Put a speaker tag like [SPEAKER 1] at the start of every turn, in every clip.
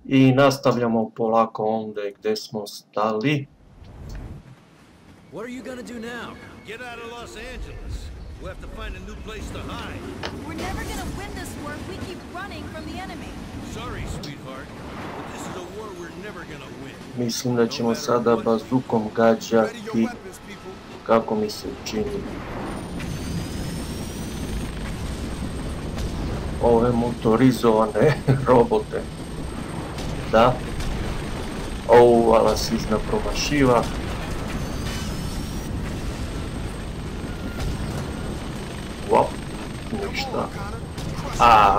[SPEAKER 1] I nastavljamo polako ondje gdje smo stali.
[SPEAKER 2] What are you gonna do now?
[SPEAKER 3] Get out of Los Angeles. We'll have to find a new place to hide.
[SPEAKER 4] We're never gonna win this war if we keep running from the enemy.
[SPEAKER 3] Sorry, sweetheart, but this is a war we're never gonna win.
[SPEAKER 1] Mislim da ćemo sada bazukom gađati, kako mi se čini, ove motorizovane robote. Da. Vala sizna promašiva. Wow, ništa.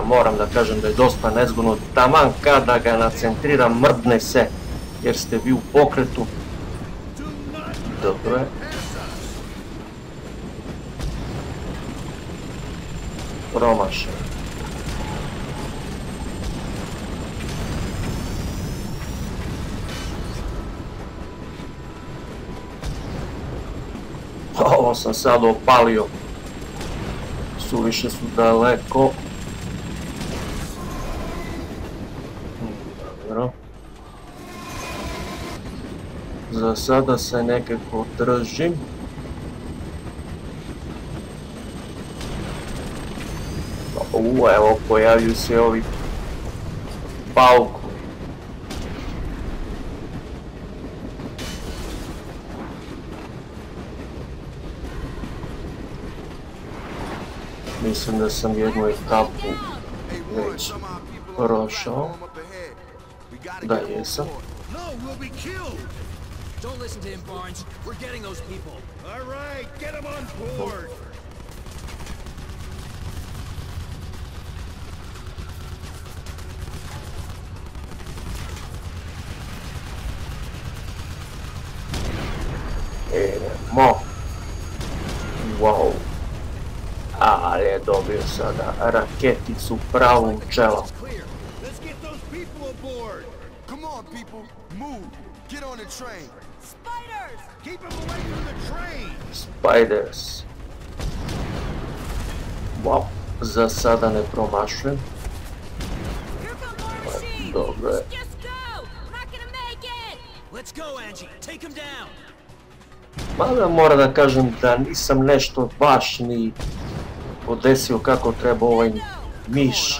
[SPEAKER 1] Moram da kažem da je dosta nezgodno, taman kada ga nacentriram mrdne se, jer ste vi u pokretu. Dobro je. Promašaj. Ovo sam sad opalio. Suviše su daleko. Dobro. Za sada se nekako držim. Evo pojavljuju se ovi paukovi. Mislim da sam jednu etapu već prošao. Da, jesam.
[SPEAKER 2] Don't listen to him, Barnes. We're getting those people.
[SPEAKER 3] All right, get them on board.
[SPEAKER 1] Idemo. Wow. Ali je dobio sada raketicu pravu u čelo.
[SPEAKER 3] Let's get those people aboard.
[SPEAKER 5] Come on, people, move. Get on the train.
[SPEAKER 4] Spiders!
[SPEAKER 3] Keep them away from the train.
[SPEAKER 1] Spiders. Wow, za sada ne promašujem.
[SPEAKER 4] Here come more machines!
[SPEAKER 1] Dobro je.
[SPEAKER 4] Just go! We're not gonna make it!
[SPEAKER 2] Let's go, Angie. Take him down.
[SPEAKER 1] Mada moram da kažem da nisam nešto baš ni podesio kako treba ovaj miš.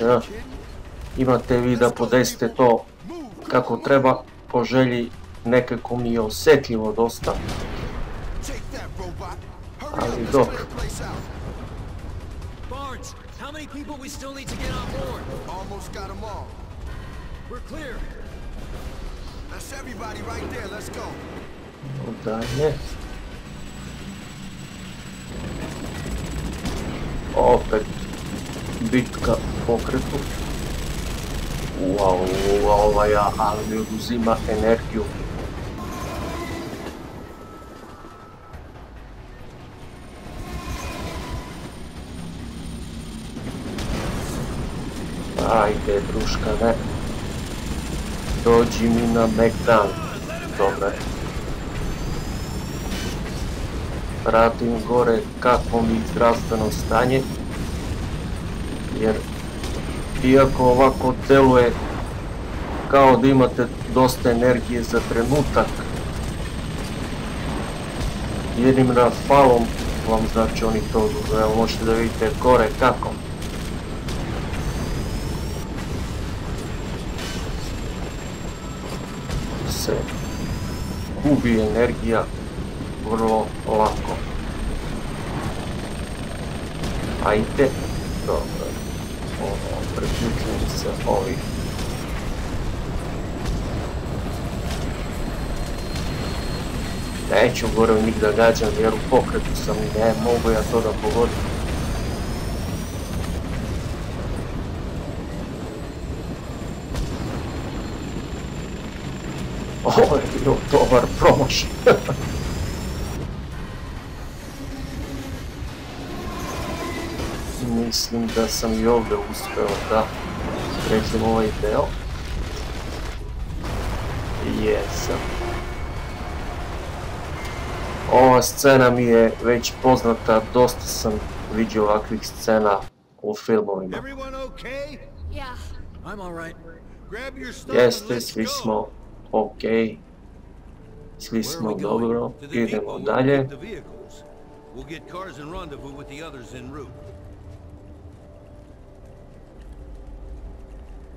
[SPEAKER 1] Imate vi da podesite to kako treba, po želji nekako mi je osjetljivo dosta. Ali dobro.
[SPEAKER 2] Barnes, how many people we still need to get on board?
[SPEAKER 5] Almost got them all.
[SPEAKER 2] We're clear.
[SPEAKER 5] That's everybody right there. Let's go.
[SPEAKER 1] Dalje. Opet bitka u pokretu. Wow, ali mi oduzima energiju. Ajde, druška, ne. Dođi mi na Megdan. Dobro je. Pratim gore kakvo mi zdravstveno stanje, jer iako ovako deluje kao da imate dosta energije za trenutak, jednim rafalom vam znači oni to oduzme. Evo možete da vidite gore kako. Se gubi energija vrlo lako. Ajde. Dobro. Priključujem se ovih. Neću gore u njih da gađam jer u pokretu sam i ne mogu ja to da pogodim. Ovo je bio dobar promašaj. Mislim da sam i ovdje uspeo da pređem ovaj deo. Jesam. Ova scena mi je već poznata, dosta sam vidio ovakvih scena u filmovima.
[SPEAKER 3] Everyone okay?
[SPEAKER 4] Yeah.
[SPEAKER 2] I'm all right.
[SPEAKER 3] Grab your stuff and
[SPEAKER 1] Jeste,
[SPEAKER 3] let's
[SPEAKER 1] svi
[SPEAKER 3] go.
[SPEAKER 1] smo okej. Svi
[SPEAKER 2] Where are
[SPEAKER 1] smo
[SPEAKER 2] we going?
[SPEAKER 1] dobro,
[SPEAKER 3] To the
[SPEAKER 1] idemo
[SPEAKER 3] depot, we'll
[SPEAKER 1] dalje.
[SPEAKER 3] get the vehicles. We'll get cars and rendezvous with the others en route.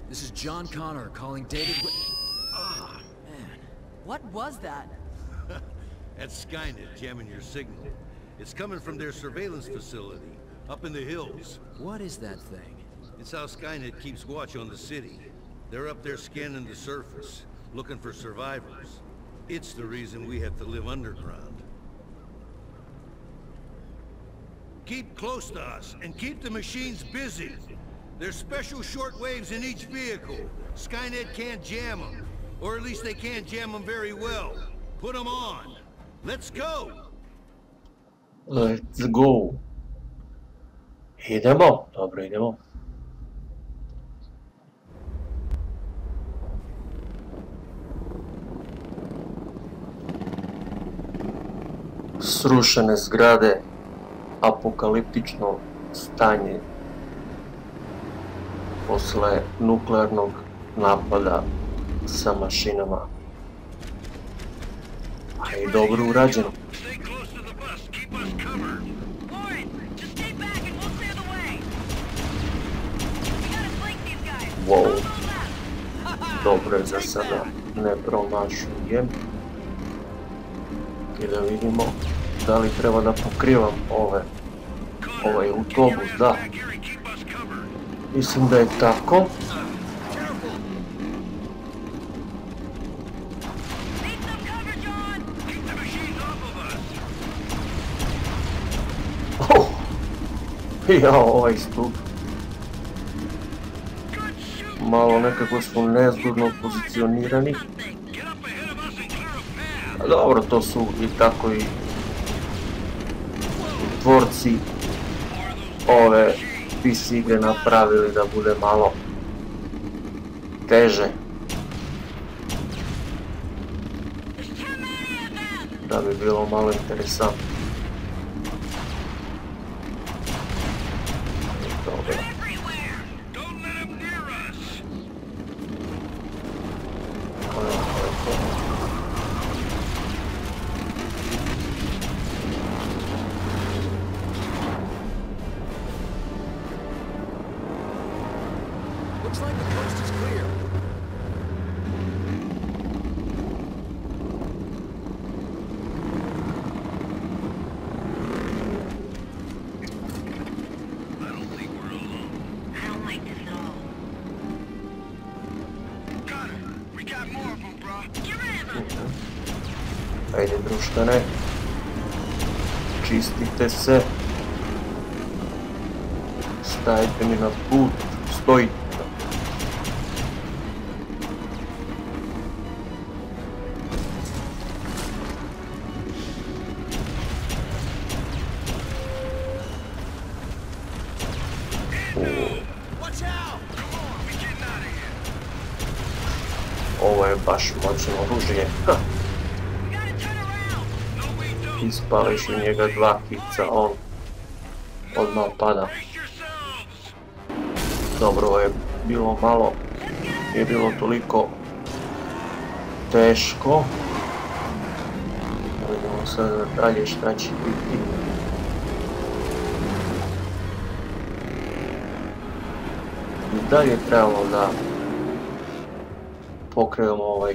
[SPEAKER 2] This is John Connor calling David. Ah, man.
[SPEAKER 4] What was that?
[SPEAKER 3] That's Skynet jamming your signal. It's coming from their surveillance facility, up in the hills.
[SPEAKER 2] What is that thing?
[SPEAKER 3] It's how Skynet keeps watch on the city. They're up there scanning the surface, looking for survivors. It's the reason we have to live underground. Keep close to us, and keep the machines busy. There's special short waves in each vehicle. Skynet can't jam them. Or at least they can't jam them very well. Put them on. Let's go!
[SPEAKER 1] Let's go. Idemo, dobro idemo. Srušene zgrade, apokaliptično stanje posle nuklearnog napada sa mašinama. A i dobro urađeno.
[SPEAKER 3] Stay close to the bus. Keep us covered.
[SPEAKER 4] Lauren, just stay back and we'll clear the way. We gotta flank these guys.
[SPEAKER 1] Wow.
[SPEAKER 4] I'll go left.
[SPEAKER 1] Dobro je za sada, ne promašujem. I da vidimo da li treba da pokrivam ovaj autobus, da.
[SPEAKER 3] Back here and keep us covered.
[SPEAKER 1] Mislim da je tako.
[SPEAKER 4] Need some cover, John.
[SPEAKER 3] Keep the machines off of us.
[SPEAKER 1] Jao, ovaj stup. Malo nekako smo nezgodno pozicionirani.
[SPEAKER 3] Get up ahead of us and clear a path.
[SPEAKER 1] A dobro, to su i tako i tvorci ove PC igre napravili da bude malo teže. Da bi bilo malo interesantno. Dobro.
[SPEAKER 3] Don't let them near us.
[SPEAKER 2] Looks like the coast is clear.
[SPEAKER 3] I don't think we're alone.
[SPEAKER 4] I don't like this at all.
[SPEAKER 5] Got it. We got more of them, bro.
[SPEAKER 4] Get rid of them.
[SPEAKER 1] Ajde, društvene. Čistite se. Stajte mi na put. Stojite.
[SPEAKER 2] Watch out!
[SPEAKER 5] Come on, we getting out of here.
[SPEAKER 1] Ovo je baš moćno oružje. Ha,
[SPEAKER 4] We gotta turn around.
[SPEAKER 3] No, we don't.
[SPEAKER 1] ispališ u njega dva kica, on odmah pada.
[SPEAKER 3] Brace yourselves.
[SPEAKER 1] Dobro, ovo je bilo malo, nije bilo toliko teško. Vidimo sada dalje šta će biti. I dalje trebamo da pokrenemo ovaj,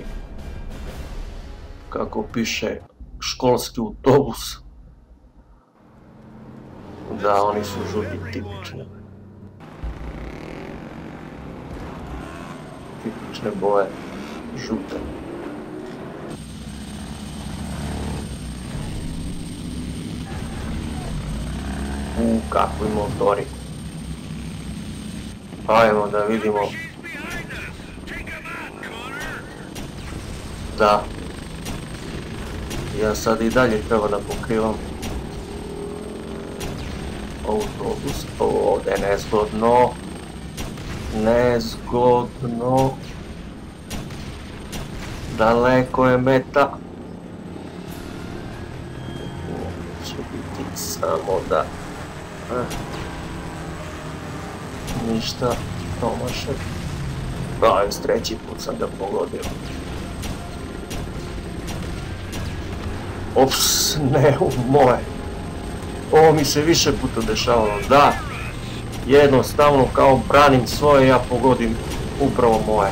[SPEAKER 1] kako piše, školski autobus. Da, oni su žuti tipični. Tipične boje, žute. Kakvi motori. Ajmo da vidimo.
[SPEAKER 3] Machines behind us. Take them out, Connor.
[SPEAKER 1] Da. Ja sad i dalje treba da pokrivam autobus. Ovdje je nezgodno. Nezgodno. Daleko je meta. Će biti samo da... Ništa promašaj. Da, već treći put sam ga pogodio. Ops, ne u moje. Ovo mi se više puta dešavalo, da. Jednostavno kao branim svoje, ja pogodim upravo moje.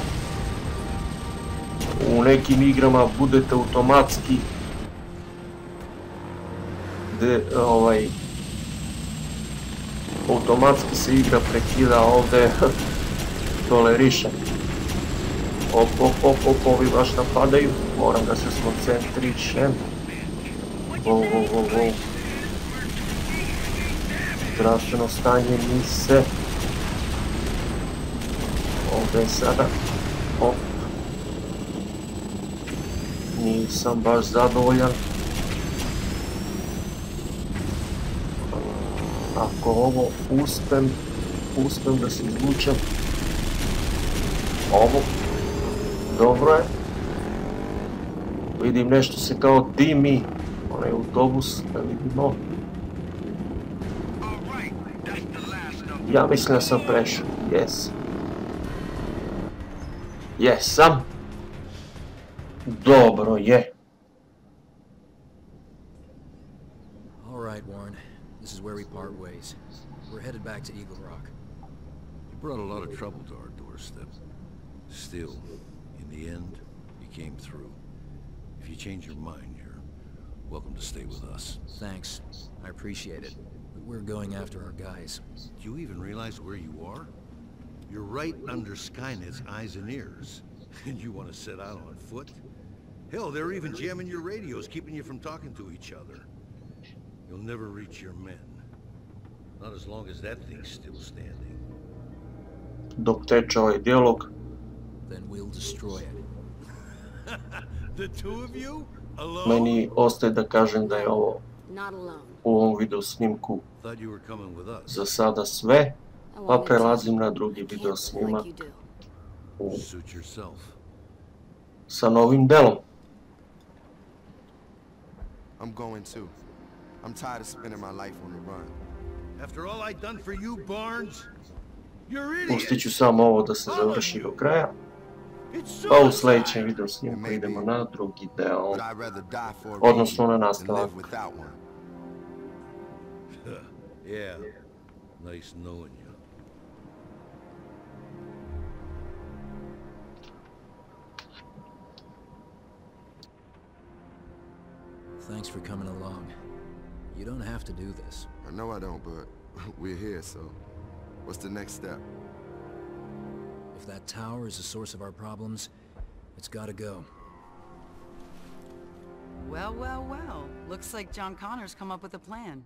[SPEAKER 1] U nekim igrama budete automatski automatski se igra prekida, ovdje tolerišem. Ovi baš napadaju, moram da se skoncentrišem. Zdravstveno stanje mi se. Ovdje je sada. Op. Nisam baš zadovoljan. Ako ovo uspem da se izvučem. Ovo. Dobro je. Vidim nešto se kao dimi. Onaj autobus, da vidimo. Ja mislim da sam prešao. Jes. Jesam. Dobro je.
[SPEAKER 2] All right, Warren. This is where we part ways. We're headed back to Eagle Rock.
[SPEAKER 3] You brought a lot of trouble to our doorstep. Still, in the end, you came through. If you change your mind, you're welcome to stay with us.
[SPEAKER 2] Thanks. I appreciate it. But we're going after our guys.
[SPEAKER 3] Do you even realize where you are? You're right under Skynet's eyes and ears. And you want to set out on foot? Hell, they're even jamming your radios, keeping you from talking to each other. You'll never reach your men. Not as long as that thing's still standing.
[SPEAKER 1] Dok teče ovaj dijalog.
[SPEAKER 2] Then we'll destroy it.
[SPEAKER 3] The two of you? Alone?
[SPEAKER 1] Meni ostaje da kažem da je ovo
[SPEAKER 4] Not alone.
[SPEAKER 1] u ovom video snimku
[SPEAKER 3] Thought you were coming with us.
[SPEAKER 1] za sada sve, pa prelazim na drugi video snimak
[SPEAKER 3] Suit yourself.
[SPEAKER 1] sa novim delom.
[SPEAKER 5] I'm going too. I'm tired of spending my life on the run.
[SPEAKER 3] After all I done for you, Barnes, you're
[SPEAKER 1] Pustit
[SPEAKER 3] idiot.
[SPEAKER 1] ću samo ovo da se završi do kraja,
[SPEAKER 3] It's
[SPEAKER 1] pa u
[SPEAKER 3] suicide.
[SPEAKER 1] sljedećem video snimku idemo na drugi deo,
[SPEAKER 5] But I'd rather die for a
[SPEAKER 1] odnosno na
[SPEAKER 5] reason than
[SPEAKER 1] nastavak.
[SPEAKER 5] live without one.
[SPEAKER 3] Yeah, nice knowing you.
[SPEAKER 2] Thanks for coming along. You don't have to do this.
[SPEAKER 5] I know I don't, but we're here, so what's the next step?
[SPEAKER 2] If that tower is the source of our problems, it's gotta go.
[SPEAKER 6] Well, well, well. Looks like John Connor's come up with a plan.